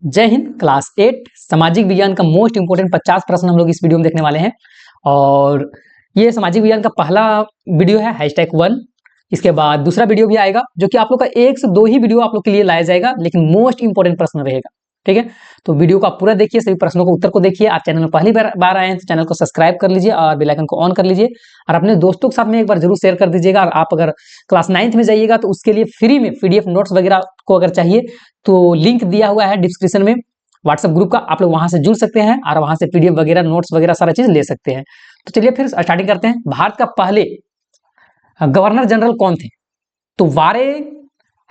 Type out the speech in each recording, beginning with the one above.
जय हिंद। क्लास 8 सामाजिक विज्ञान का मोस्ट इंपोर्टेंट 50 प्रश्न हम लोग इस वीडियो में देखने वाले हैं। और ये सामाजिक विज्ञान का पहला वीडियो है #1। इसके बाद दूसरा वीडियो भी आएगा जो कि आप लोग का 1 से 2 ही वीडियो आप लोग के लिए लाया जाएगा, लेकिन मोस्ट इंपोर्टेंट प्रश्न रहेगा। ठीक है, तो वीडियो को आप पूरा देखिए, सभी प्रश्नों को उत्तर को देखिए। आप चैनल में पहली बार आए हैं तो चैनल को सब्सक्राइब कर लीजिए और बेल आइकन को ऑन कर लीजिए और अपने दोस्तों के साथ में एक बार जरूर शेयर कर दीजिएगा। और आप अगर क्लास 9th में जाइएगा तो उसके लिए फ्री में पीडीएफ नोट्स वगैरह को अगर चाहिए तो लिंक दिया हुआ है डिस्क्रिप्शन में व्हाट्सएप ग्रुप का, आप लोग वहां से जुड़ सकते हैं और वहां से पीडीएफ वगैरह नोट्स वगैरह सारा चीज ले सकते हैं। तो चलिए फिर स्टार्टिंग करते हैं। भारत का पहले गवर्नर जनरल कौन थे? तो वारेन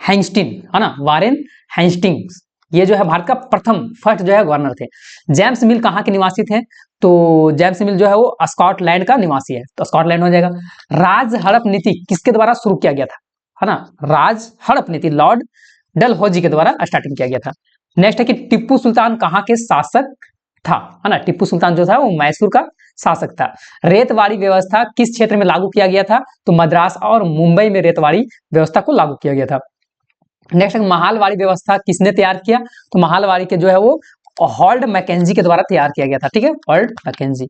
हेस्टिंग, है ना, वारेन हेस्टिंग्स, ये जो है भारत का प्रथम फर्स्ट जो है गवर्नर थे। जेम्स मिल कहाँ के निवासी थे? तो जेम्स मिल जो है वो स्कॉटलैंड का निवासी है, तो स्कॉटलैंड हो जाएगा। राज हड़प नीति किसके द्वारा शुरू किया गया था? है ना, राज हड़प नीति लॉर्ड डलहौजी के द्वारा स्टार्टिंग किया गया था। नेक्स्ट है कि टिप्पू सुल्तान कहाँ के शासक था? है ना, टिप्पू सुल्तान जो था वो मैसूर का शासक था। रेतवाड़ी व्यवस्था किस क्षेत्र में लागू किया गया था? तो मद्रास और मुंबई में रेतवाड़ी व्यवस्था को लागू किया गया था। नेक्स्ट है महालवाड़ी व्यवस्था किसने तैयार किया? तो महालवाड़ी के जो है वो हॉल्ड मैकेंजी के द्वारा तैयार किया गया था। ठीक है, हॉल्ड मैकेंजी।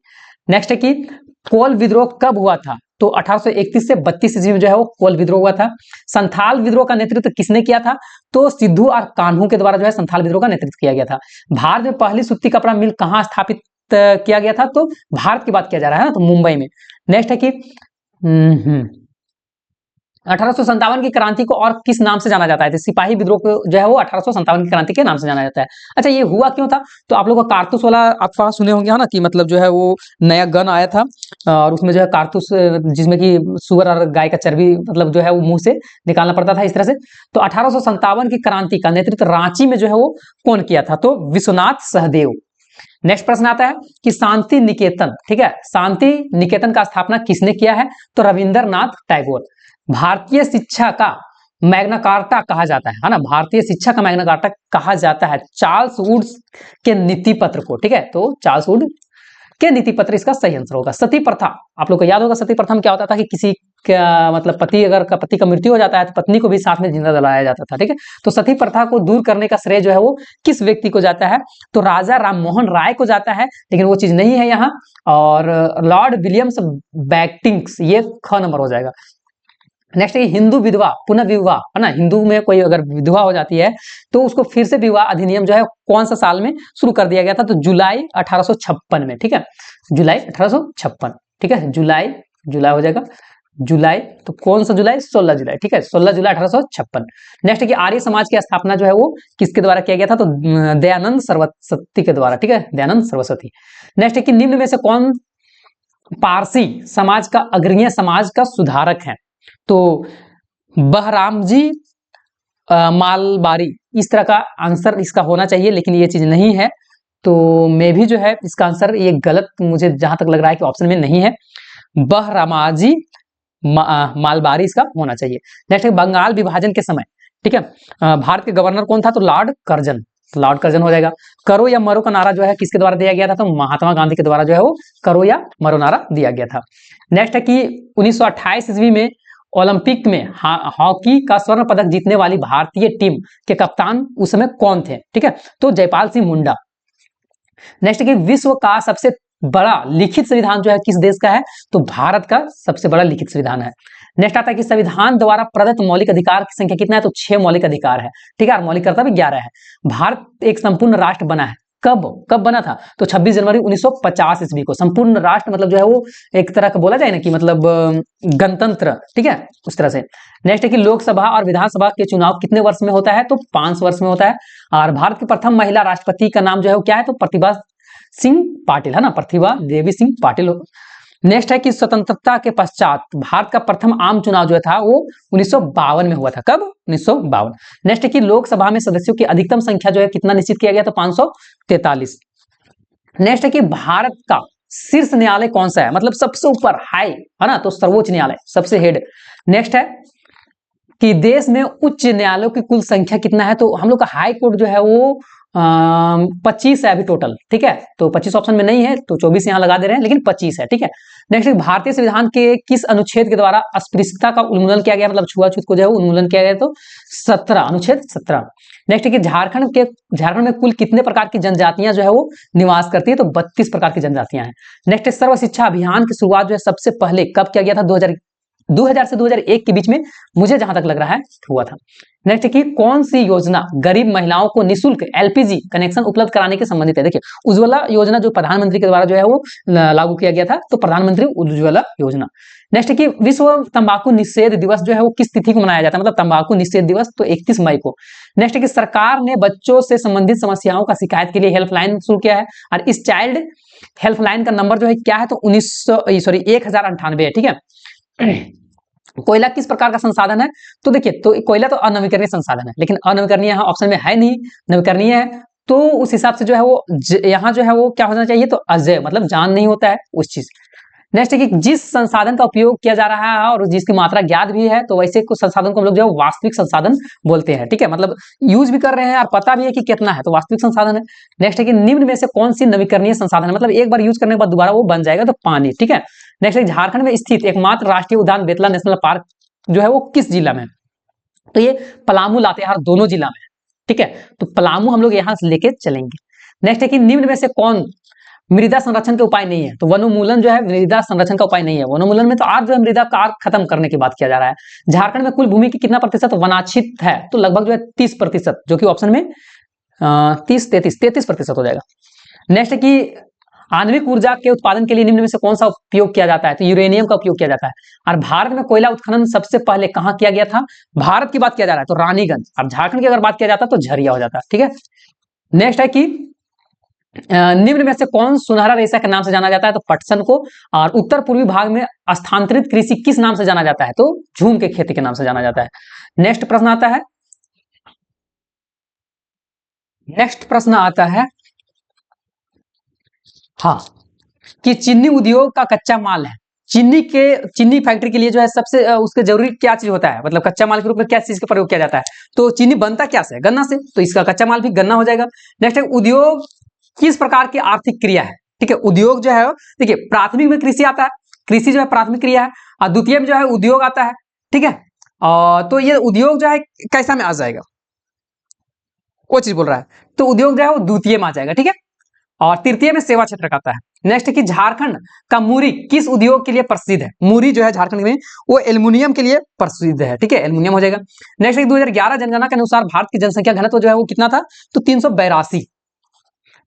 नेक्स्ट है कि कोल विद्रोह कब हुआ था? तो 1831 से 32 ईस्वी में जो है वो कोल विद्रोह हुआ था। संथाल विद्रोह का नेतृत्व किसने किया था? तो सिद्धू और कान्हू के द्वारा जो है संथाल विद्रोह का नेतृत्व किया गया था। भारत में पहली सूती कपड़ा मिल कहाँ स्थापित किया गया था? तो भारत की बात किया जा रहा है ना, तो मुंबई में। नेक्स्ट है कि 1857 की क्रांति को और किस नाम से जाना जाता है? तो सिपाही विद्रोह को जो है वो 1857 की क्रांति के नाम से जाना जाता है। अच्छा, ये हुआ क्यों था? तो आप लोगों को कारतूस वाला अफवाह सुने होंगे, है ना, कि मतलब जो है वो नया गन आया था और उसमें जो है कारतूस, जिसमें कि सुअर और गाय का चर्बी मतलब जो है वो मुंह से निकालना पड़ता था इस तरह से। तो 1857 की क्रांति का नेतृत्व रांची में जो है वो कौन किया था? तो विश्वनाथ सहदेव। नेक्स्ट प्रश्न आता है कि शांति निकेतन, ठीक है, शांति निकेतन का स्थापना किसने किया है? तो रविंद्रनाथ टैगोर। भारतीय शिक्षा का मैग्ना कार्टा कहा जाता है ना, भारतीय शिक्षा का मैग्ना कार्टा कहा जाता है चार्ल्स वुड के नीति पत्र को। ठीक है, तो चार्ल्स वुड के नीति पत्र इसका सही आंसर होगा। सती प्रथा, आप लोग को याद होगा सती प्रथा में क्या होता था कि किसी का मतलब पति का मृत्यु हो जाता है तो पत्नी को भी साथ में जिंदा जलाया जाता था। ठीक है, तो सती प्रथा को दूर करने का श्रेय जो है वो किस व्यक्ति को जाता है? तो राजा राममोहन राय को जाता है, लेकिन वो चीज नहीं है यहाँ। और लॉर्ड विलियम्स बैटिंग्स, ये ख नंबर हो जाएगा। नेक्स्ट है हिंदू विधवा पुनः विवाह, है ना, हिंदू में कोई अगर विधवा हो जाती है तो उसको फिर से विवाह अधिनियम जो है कौन सा साल में शुरू कर दिया गया था? तो जुलाई 1856 में। ठीक है, जुलाई 1856। ठीक है, जुलाई हो जाएगा, जुलाई, तो कौन सा जुलाई? 16 जुलाई। ठीक है, 16 जुलाई 1856। नेक्स्ट है कि आर्य समाज की स्थापना जो है वो किसके द्वारा किया गया था? तो दयानंद सरस्वती के द्वारा। ठीक है, दयानंद सरस्वती। नेक्स्ट है कि निम्न में से कौन पारसी समाज का अग्रणी समाज का सुधारक है? तो बहराम जी मालबारी, इस तरह का आंसर इसका होना चाहिए, लेकिन ये चीज नहीं है। तो मैं भी जो है इसका आंसर ये गलत, मुझे जहां तक लग रहा है कि ऑप्शन में नहीं है, बहरामाजी मालबारी इसका होना चाहिए। नेक्स्ट है बंगाल विभाजन के समय, ठीक है, भारत के गवर्नर कौन था? तो लॉर्ड कर्जन, तो लॉर्ड कर्जन हो जाएगा। करो या मरो का नारा जो है किसके द्वारा दिया गया था? तो महात्मा गांधी के द्वारा जो है वो करो या मरो नारा दिया गया था। नेक्स्ट है कि 1928 ईस्वी में ओलंपिक में हॉकी का स्वर्ण पदक जीतने वाली भारतीय टीम के कप्तान उस समय कौन थे? ठीक है, तो जयपाल सिंह मुंडा। नेक्स्ट कि विश्व का सबसे बड़ा लिखित संविधान जो है किस देश का है? तो भारत का सबसे बड़ा लिखित संविधान है। नेक्स्ट आता है कि संविधान द्वारा प्रदत्त मौलिक अधिकार की संख्या कितना है? तो 6 मौलिक अधिकार है। ठीक है, और मौलिक कर्तव्य 11 है। भारत एक संपूर्ण राष्ट्र बना है, कब बना था? तो 26 जनवरी 1950 ईस्वी को। संपूर्ण राष्ट्र मतलब जो है वो एक तरह का बोला जाए ना कि मतलब गणतंत्र, ठीक है, उस तरह से। नेक्स्ट है कि लोकसभा और विधानसभा के चुनाव कितने वर्ष में होता है? तो 5 वर्ष में होता है। और भारत की प्रथम महिला राष्ट्रपति का नाम जो है वो क्या है? तो प्रतिभा सिंह पाटिल, है ना, प्रतिभा देवी सिंह पाटिल। नेक्स्ट है कि स्वतंत्रता के पश्चात भारत का प्रथम आम चुनाव जो था वो 1952 में हुआ था। कब? 1952। नेक्स्ट है कि लोकसभा में सदस्यों की अधिकतम संख्या जो है कितना निश्चित किया गया? तो 543। नेक्स्ट है कि भारत का शीर्ष न्यायालय कौन सा है? मतलब सबसे ऊपर हाई, है ना, तो सर्वोच्च न्यायालय, सबसे हेड। नेक्स्ट है कि देश में उच्च न्यायालयों की कुल संख्या कितना है? तो हम लोग का हाई कोर्ट जो है वो 25 है अभी टोटल, ठीक है। तो 25 ऑप्शन में नहीं है तो 24 यहाँ लगा दे रहे हैं, लेकिन 25 है, ठीक है। नेक्स्ट, भारतीय संविधान के किस अनुच्छेद के द्वारा अस्पृश्यता का उन्मूलन किया गया, मतलब छुआछूत को जो है उन्मूलन किया गया, तो 17, अनुच्छेद 17। नेक्स्ट है कि झारखंड में कुल कितने प्रकार की जनजातियां जो है वो निवास करती है, तो 32 प्रकार की जनजातियां हैं। नेक्स्ट है, सर्व शिक्षा अभियान की शुरुआत जो है सबसे पहले कब किया गया था, 2000 से 2001 के बीच में, मुझे जहां तक लग रहा है हुआ था। नेक्स्ट है कि कौन सी योजना गरीब महिलाओं को निःशुल्क एलपीजी कनेक्शन उपलब्ध कराने के संबंधित है। देखिए, उज्ज्वला योजना जो प्रधानमंत्री के द्वारा जो है वो लागू किया गया था, तो प्रधानमंत्री उज्ज्वला योजना। नेक्स्ट है कि विश्व तंबाकू निषेध दिवस जो है वो किस तिथि को मनाया जाता है, मतलब तंबाकू निषेध दिवस, तो 31 मई को। नेक्स्ट है कि सरकार ने बच्चों से संबंधित समस्याओं का शिकायत के लिए हेल्पलाइन शुरू किया है, और इस चाइल्ड हेल्पलाइन का नंबर जो है क्या है, तो 1098 है, ठीक है। कोयला किस प्रकार का संसाधन है, तो देखिए, तो कोयला तो अनवीकरणीय संसाधन है, लेकिन अनवीकरणीय यहाँ ऑप्शन में है नहीं, नवीकरणीय है, तो उस हिसाब से जो है वो यहाँ जो है वो क्या होना चाहिए, तो अजय, मतलब जान नहीं होता है उस चीज। नेक्स्ट है कि जिस संसाधन का उपयोग किया जा रहा है और जिसकी मात्रा ज्ञात भी है, तो वैसे कुछ संसाधन को हम लोग जो है वास्तविक संसाधन बोलते हैं, ठीक है। मतलब यूज भी कर रहे हैं और पता भी है कि कितना है, तो वास्तविक संसाधन है। नेक्स्ट है कि निम्न में से कौन सी नवीकरणीय संसाधन है, मतलब एक बार यूज करने के बाद दोबारा वो बन जाएगा, तो पानी, ठीक है। नेक्स्ट है, झारखंड में स्थित एकमात्र राष्ट्रीय उद्यान बेतला नेशनल पार्क जो है वो किस जिला में है, तो ये पलामू लातेहार दोनों जिला में है, ठीक है। तो पलामू हम लोग यहां से लेके चलेंगे। नेक्स्ट है कि निम्न में से कौन मृदा संरक्षण के उपाय नहीं है, तो वनोन्मूलन जो है मृदा संरक्षण का उपाय नहीं है। वनोन्मूलन में तो आज जो है मृदा का खत्म करने की बात किया जा रहा है। झारखंड में कुल भूमि की कितना प्रतिशत वनाच्छित है, तो लगभग जो है 30%, जो कि ऑप्शन में 33% हो जाएगा। नेक्स्ट है कि आणविक ऊर्जा के उत्पादन के लिए निम्न में से कौन सा उपयोग किया जाता है, तो यूरेनियम का उपयोग किया जाता है। और भारत में कोयला उत्खनन सबसे पहले कहां किया गया था, भारत की बात किया जा रहा है तो रानीगंज। अब झारखंड की अगर बात किया जाता तो झरिया हो जाता, ठीक है। नेक्स्ट है कि निम्न में से कौन सुनहरा रेशा के नाम से जाना जाता है, तो पटसन को। और उत्तर पूर्वी भाग में स्थानांतरित कृषि किस नाम से जाना जाता है, तो झूम के खेती के नाम से जाना जाता है। नेक्स्ट प्रश्न आता है हाँ, कि चीनी उद्योग का कच्चा माल है, चीनी फैक्ट्री के लिए जो है सबसे उसके जरूरी क्या चीज होता है, मतलब कच्चा माल के रूप में क्या चीज का प्रयोग किया जाता है, तो चीनी बनता क्या से, गन्ना से, तो इसका कच्चा माल भी गन्ना हो जाएगा। नेक्स्ट है, उद्योग किस प्रकार की आर्थिक क्रिया है, ठीक है। उद्योग जो है, देखिए, प्राथमिक में कृषि आता है, कृषि जो है प्राथमिक क्रिया है, और द्वितीय में जो है उद्योग आता है, ठीक है। तो ये उद्योग जो है कैसा में आ जाएगा, वो चीज बोल रहा है, तो उद्योग जो है वो द्वितीय में आ जाएगा, ठीक है। और तृतीय में सेवा क्षेत्र का आता है। नेक्स्ट है कि झारखंड का मुरी किस उद्योग के लिए प्रसिद्ध है, मुरी जो है झारखंड में वो एल्युमिनियम के लिए प्रसिद्ध है, ठीक है, एल्युमिनियम हो जाएगा। नेक्स्ट है 2011 जनगणना के अनुसार भारत की जनसंख्या घनत्व जो है वो कितना था, तो 382।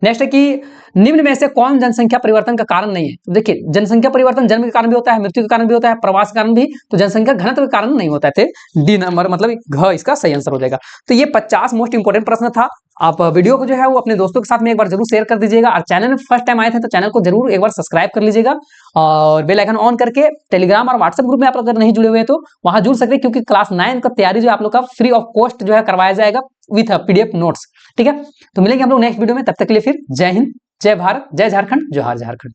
नेक्स्ट है कि निम्न में से कौन जनसंख्या परिवर्तन का कारण नहीं है, तो देखिए, जनसंख्या परिवर्तन जन्म के कारण भी होता है, मृत्यु के कारण भी होता है, प्रवास के कारण भी, तो जनसंख्या घनत्व के कारण नहीं होता है, डी नंबर, मतलब घ इसका सही आंसर हो जाएगा। तो ये 50 मोस्ट इंपोर्टेंट प्रश्न था। आप वीडियो को जो है वो अपने दोस्तों के साथ में एक बार जरूर शेयर कर दीजिएगा, और चैनल में फर्स्ट टाइम आए थे तो चैनल को जरूर एक बार सब्सक्राइब कर लीजिएगा, और बेल आइकन ऑन करके टेलीग्राम और व्हाट्सएप ग्रुप में आप अगर नहीं जुड़े हुए हैं तो वहां जुड़ सकते हैं, क्योंकि क्लास 9 का तैयारी जो आप लोग का फ्री ऑफ कॉस्ट जो है करवाया जाएगा विथ पीडीएफ नोट्स, ठीक है। तो मिलेंगे हम लोग नेक्स्ट वीडियो में, तब तक के लिए फिर जय हिंद, जय भारत, जय झारखंड, जोहार झारखंड।